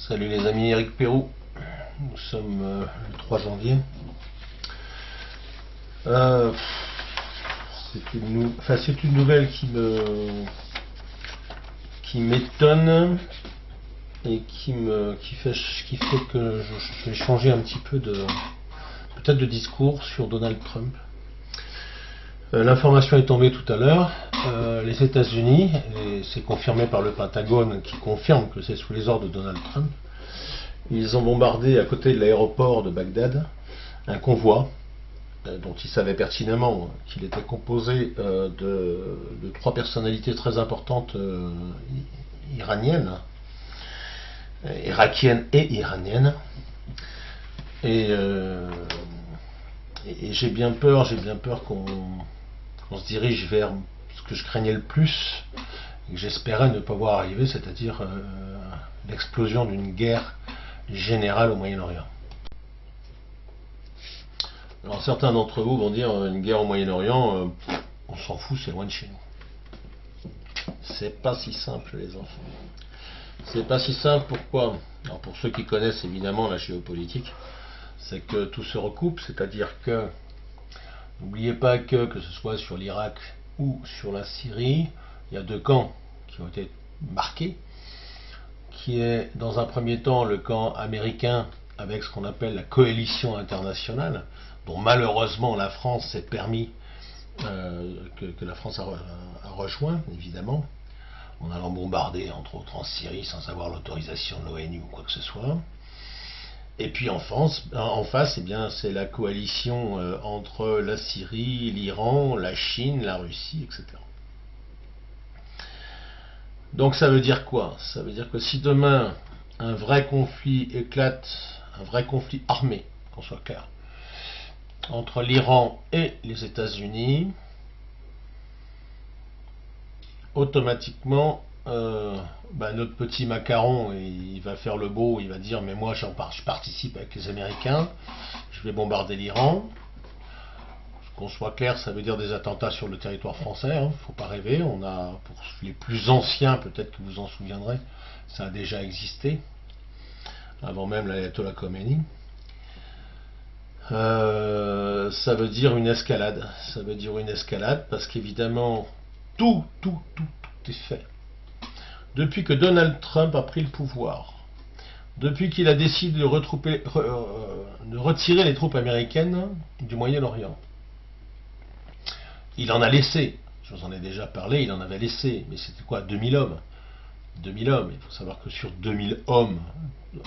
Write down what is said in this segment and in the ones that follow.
Salut les amis, Eric Perrault. Nous sommes le 3 janvier. C'est une nouvelle qui m'étonne et qui fait que je vais changer un petit peu peut-être de discours sur Donald Trump. L'information est tombée tout à l'heure. Les États-Unis, et c'est confirmé par le Pentagone qui confirme que c'est sous les ordres de Donald Trump, ils ont bombardé à côté de l'aéroport de Bagdad un convoi dont ils savaient pertinemment qu'il était composé de 3 personnalités très importantes iraniennes, irakiennes et iraniennes. Et j'ai bien peur qu'on se dirige vers ce que je craignais le plus et que j'espérais ne pas voir arriver, c'est-à-dire l'explosion d'une guerre générale au Moyen-Orient. Alors certains d'entre vous vont dire une guerre au Moyen-Orient, on s'en fout, c'est loin de chez nous. C'est pas si simple, les enfants. C'est pas si simple, pourquoi? Alors pour ceux qui connaissent évidemment la géopolitique, c'est que tout se recoupe, c'est-à-dire que n'oubliez pas que ce soit sur l'Irak ou sur la Syrie, il y a 2 camps qui ont été marqués, qui est dans un premier temps le camp américain avec ce qu'on appelle la coalition internationale, dont malheureusement la France s'est permis, que la France a rejoint, évidemment, en allant bombarder entre autres en Syrie sans avoir l'autorisation de l'ONU ou quoi que ce soit. Et puis en face, eh bien, c'est la coalition entre la Syrie, l'Iran, la Chine, la Russie, etc. Donc ça veut dire quoi? Ça veut dire que si demain un vrai conflit éclate, un vrai conflit armé, qu'on soit clair, entre l'Iran et les États-Unis, automatiquement notre petit macaron, il va faire le beau, il va dire mais moi je participe avec les Américains, je vais bombarder l'Iran. Qu'on soit clair, ça veut dire des attentats sur le territoire français, hein, faut pas rêver. On a, pour les plus anciens, peut-être que vous en souviendrez, ça a déjà existé avant même l'ayatollah Khomeini. Ça veut dire une escalade. Ça veut dire une escalade parce qu'évidemment tout est fait. Depuis que Donald Trump a pris le pouvoir, depuis qu'il a décidé de retirer les troupes américaines du Moyen-Orient, il en a laissé, je vous en ai déjà parlé, il en avait laissé, mais c'était quoi, 2000 hommes 2000 hommes, il faut savoir que sur 2000 hommes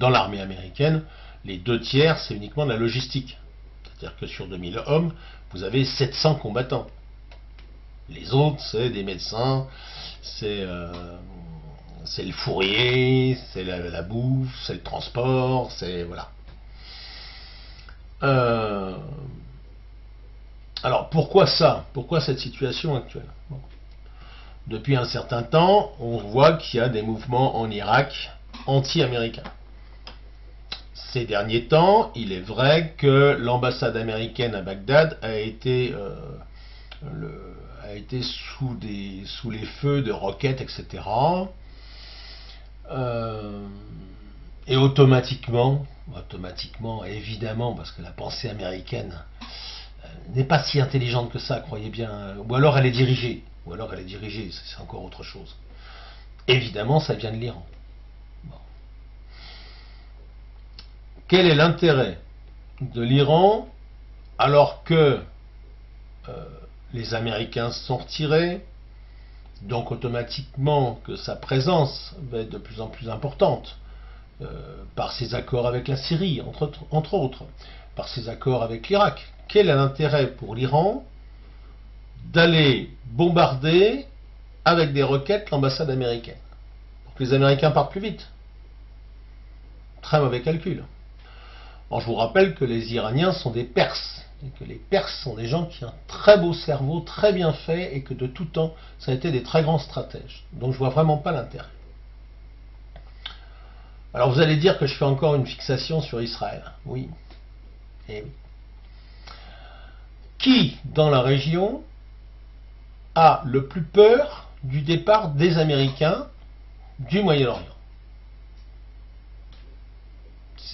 dans l'armée américaine, les 2 tiers c'est uniquement de la logistique. C'est-à-dire que sur 2000 hommes, vous avez 700 combattants. Les autres, c'est des médecins, c'est le fourrier, c'est la bouffe, c'est le transport, c'est... voilà. Alors pourquoi ça? Pourquoi cette situation actuelle? Bon. Depuis un certain temps, on voit qu'il y a des mouvements en Irak anti-américains. Ces derniers temps, il est vrai que l'ambassade américaine à Bagdad a été sous les feux de roquettes, etc. Et automatiquement, évidemment, parce que la pensée américaine n'est pas si intelligente que ça, croyez bien, ou alors elle est dirigée, c'est encore autre chose. Évidemment, ça vient de l'Iran. Bon. Quel est l'intérêt de l'Iran alors que les Américains sont retirés, donc automatiquement que sa présence va être de plus en plus importante par ses accords avec la Syrie, entre autres, par ses accords avec l'Irak. Quel est l'intérêt pour l'Iran d'aller bombarder avec des roquettes l'ambassade américaine? Pour que les Américains partent plus vite. Très mauvais calcul. Alors, je vous rappelle que les Iraniens sont des Perses, et que les Perses sont des gens qui ont un très beau cerveau, très bien fait, et que de tout temps, ça a été des très grands stratèges. Donc je vois vraiment pas l'intérêt. Alors vous allez dire que je fais encore une fixation sur Israël. Oui. Et oui. Qui, dans la région, a le plus peur du départ des Américains du Moyen-Orient?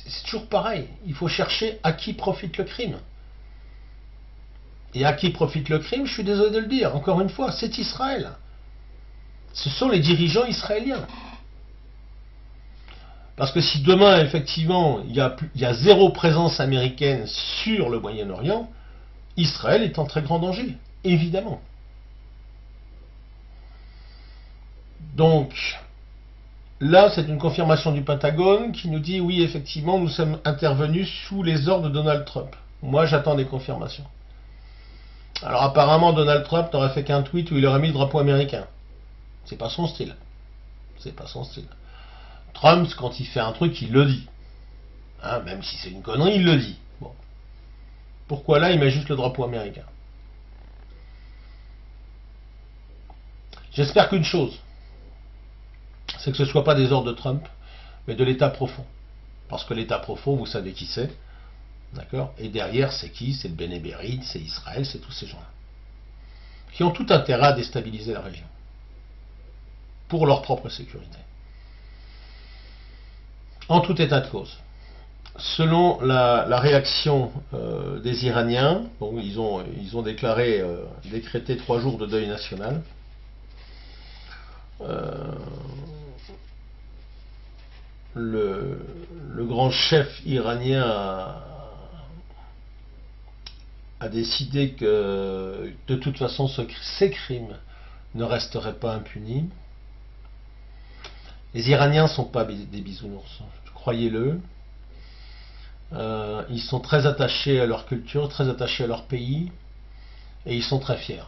c'est toujours pareil. Il faut chercher à qui profite le crime. Et à qui profite le crime, je suis désolé de le dire, encore une fois, c'est Israël. Ce sont les dirigeants israéliens. Parce que si demain, effectivement, il y a zéro présence américaine sur le Moyen-Orient, Israël est en très grand danger, évidemment. Donc, là, c'est une confirmation du Pentagone qui nous dit, oui, effectivement, nous sommes intervenus sous les ordres de Donald Trump. Moi, j'attends des confirmations. Alors, apparemment, Donald Trump n'aurait fait qu'un tweet où il aurait mis le drapeau américain. C'est pas son style. C'est pas son style. Trump, quand il fait un truc, il le dit. Hein, même si c'est une connerie, il le dit. Bon. Pourquoi là, il met juste le drapeau américain? J'espère qu'une chose, c'est que ce ne soit pas des ordres de Trump, mais de l'État profond. Parce que l'État profond, vous savez qui c'est. D'accord? Et derrière, c'est qui? C'est le Bene Berit, c'est Israël, c'est tous ces gens-là. Qui ont tout intérêt à déstabiliser la région. Pour leur propre sécurité. En tout état de cause. Selon la réaction des Iraniens, bon, ils ont décrété 3 jours de deuil national. Le grand chef iranien a décidé que de toute façon ces crimes ne resteraient pas impunis. Les Iraniens ne sont pas des bisounours, croyez-le. Ils sont très attachés à leur culture, très attachés à leur pays, et ils sont très fiers.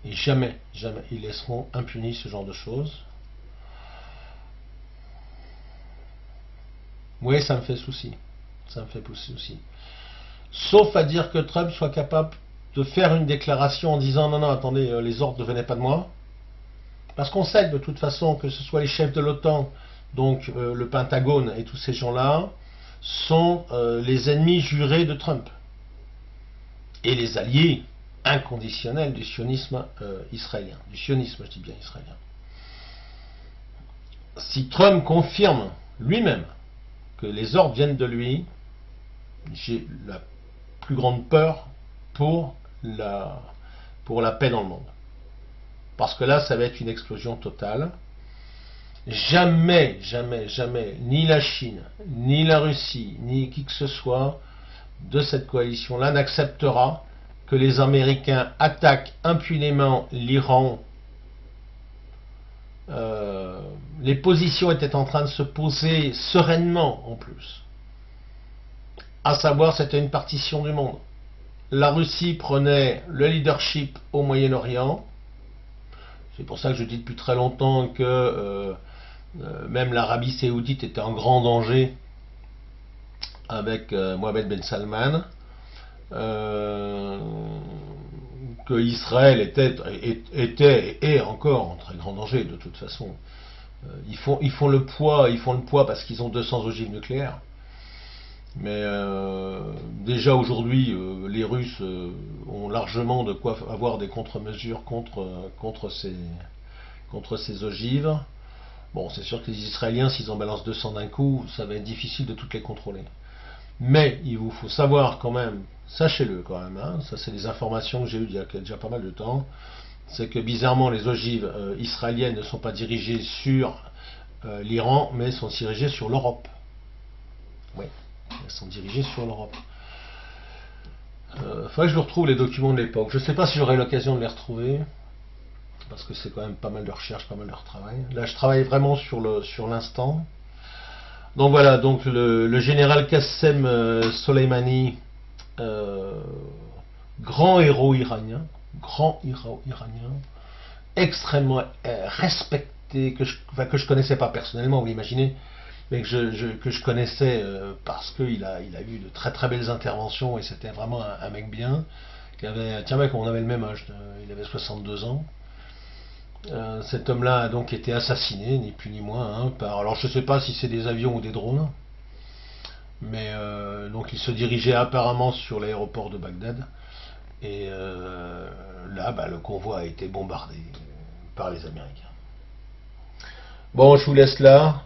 Et jamais, jamais, ils laisseront impunis ce genre de choses. Oui, ça me fait souci. Ça me fait souci. Sauf à dire que Trump soit capable de faire une déclaration en disant non, non, attendez, les ordres ne venaient pas de moi. Parce qu'on sait que de toute façon, que ce soit les chefs de l'OTAN, donc le Pentagone et tous ces gens-là, sont les ennemis jurés de Trump. Et les alliés inconditionnels du sionisme israélien. Du sionisme, je dis bien israélien. Si Trump confirme lui-même que les ordres viennent de lui, j'ai la plus grande peur pour la paix dans le monde. Parce que là, ça va être une explosion totale. Jamais, jamais, jamais, ni la Chine, ni la Russie, ni qui que ce soit de cette coalition-là n'acceptera que les Américains attaquent impunément l'Iran. Les positions étaient en train de se poser sereinement en plus. À savoir, c'était une partition du monde. La Russie prenait le leadership au Moyen-Orient. C'est pour ça que je dis depuis très longtemps que même l'Arabie Saoudite était en grand danger avec Mohammed Ben Salman. Que Israël était et est encore en très grand danger de toute façon. Ils font le poids parce qu'ils ont 200 ogives nucléaires. Mais déjà aujourd'hui, les Russes ont largement de quoi avoir des contre-mesures contre ces ogives. Bon, c'est sûr que les Israéliens, s'ils en balancent 200 d'un coup, ça va être difficile de toutes les contrôler. Mais il vous faut savoir quand même, sachez-le quand même, hein, ça c'est des informations que j'ai eues il y a déjà pas mal de temps, c'est que bizarrement les ogives israéliennes ne sont pas dirigées sur l'Iran, mais sont dirigées sur l'Europe. Oui, elles sont dirigées sur l'Europe. Faudrait que je retrouve les documents de l'époque. Je ne sais pas si j'aurai l'occasion de les retrouver, parce que c'est quand même pas mal de recherche, pas mal de travail. Là, je travaille vraiment sur l'instant. Donc voilà, donc le général Qassem Soleimani, grand héros iranien, extrêmement respecté, que je connaissais pas personnellement, vous imaginez, mais que je connaissais parce qu'il a eu de très très belles interventions et c'était vraiment un mec bien, tiens mec, on avait le même âge, il avait 62 ans. Cet homme-là a donc été assassiné, ni plus ni moins, hein, alors je ne sais pas si c'est des avions ou des drones, mais donc il se dirigeait apparemment sur l'aéroport de Bagdad, et là, le convoi a été bombardé par les Américains. Bon, je vous laisse là.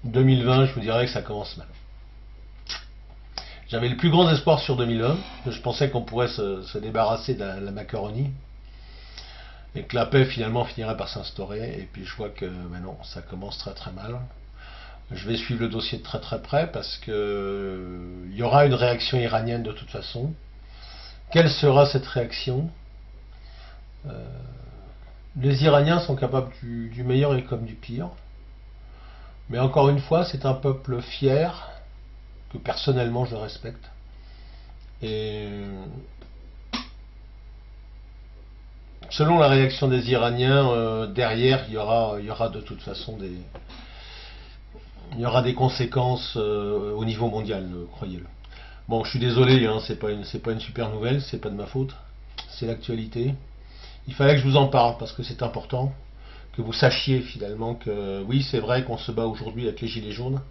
2020, je vous dirais que ça commence mal. J'avais le plus grand espoir sur 2020. Je pensais qu'on pourrait se débarrasser de la macaroni. Et que la paix finalement finirait par s'instaurer. Et puis je vois que non, ça commence très très mal. Je vais suivre le dossier de très très près parce que il y aura une réaction iranienne de toute façon. Quelle sera cette réaction? Les Iraniens sont capables du meilleur et comme du pire. Mais encore une fois, c'est un peuple fier, que personnellement je respecte. Et selon la réaction des Iraniens, derrière, il y aura de toute façon il y aura des conséquences au niveau mondial, croyez-le. Bon, je suis désolé, hein, c'est pas une super nouvelle, c'est pas de ma faute, c'est l'actualité. Il fallait que je vous en parle parce que c'est important que vous sachiez finalement que oui, c'est vrai qu'on se bat aujourd'hui avec les gilets jaunes,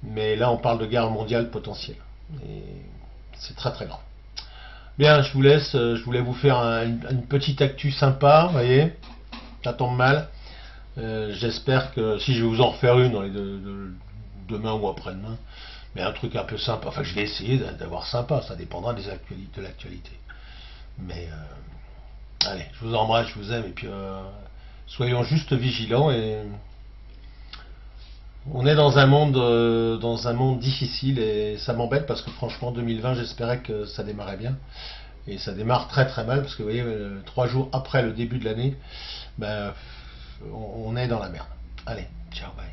mais là on parle de guerre mondiale potentielle et c'est très très grave. Bien, je vous laisse, je voulais vous faire une petite actu sympa, vous voyez, ça tombe mal. J'espère que si je vais vous en refaire une dans demain ou après-demain, mais un truc un peu sympa. Enfin, je vais essayer d'avoir sympa, ça dépendra de l'actualité. Mais allez, je vous embrasse, je vous aime, et puis soyons juste vigilants. Et on est dans un monde difficile, et ça m'embête parce que franchement, 2020, j'espérais que ça démarrait bien. Et ça démarre très très mal parce que vous voyez, 3 jours après le début de l'année, ben, on est dans la merde. Allez, ciao, bye.